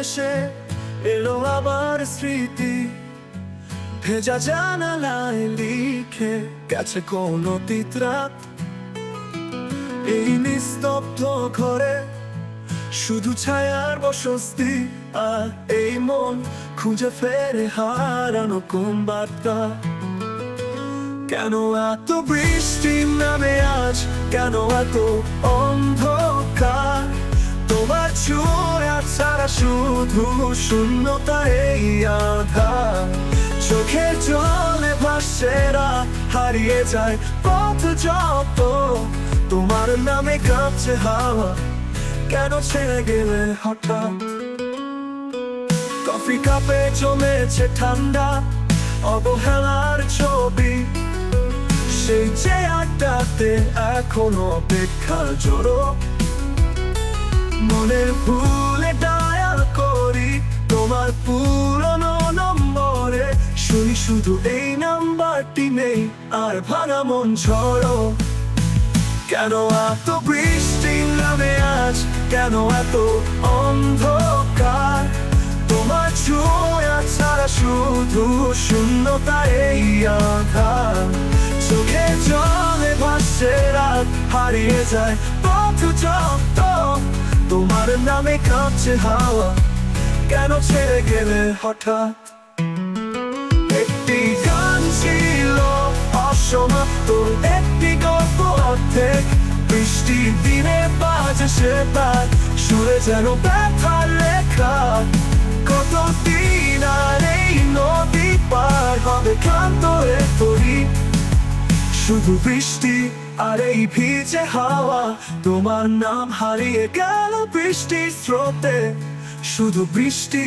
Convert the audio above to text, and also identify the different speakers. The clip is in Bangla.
Speaker 1: ভেসে এলো আবার স্মৃতি, ভেজা জানালায় লিখে গেছে কোন অতীত রাত। এই নিস্তব্ধ ঘরে শুধু ছায়ার বসস্তি, আর এই মন খুঁজে ফেরে হারানো কোন বার্তা। কেন এত বৃষ্টি নামে আজ, কেন এত অন্ধকার? তোমার ছোঁয়া ছাড়া শুধু শূন্যতা এই আধার। চোখে জলে ভাসে রাত, হারিয়ে যায় পথ যত। তোমার নামে কাঁপছে হাওয়া, কেন ছেড়ে গেলে হঠাৎ? কফি কাপে জমেছে ঠান্ডা অবহেলার ছবি, সেই যে আড্ডাতে এখনো অপেক্ষার জোড়ো। মনের ভুলে ডায়াল করি তোমার পুরনো নম্বরে, শুনি শুধু এই নাম্বারটি নেই, আর ভাঙা মন ঝড়ো। কেন এত বৃষ্টি নামে আজ, কেন এত অন্ধকার? তোমার ছোঁয়া ছাড়া শুধু শূন্যতা এই আধার। চোখে জলে ভাসে রাত, হারিয়ে যায় পথ যত। তোমার নামে কাঁপছে হাওয়া, কেন ছেড়ে গেলে হঠাৎ? একটি গান ছিল অসমাপ্ত, একটি গল্প অর্ধেক। বৃষ্টির দিনে বাজে সে তার সুরে যেন ব্যথার লেখা। কতদিন আর এই নদী পার হবে ক্লান্ত হয়ে পড়ি, শুধু বৃষ্টি আর এই ভিজে হাওয়া। তোমার নাম হারিয়ে গেল বৃষ্টির স্রোতে, শুধু বৃষ্টি।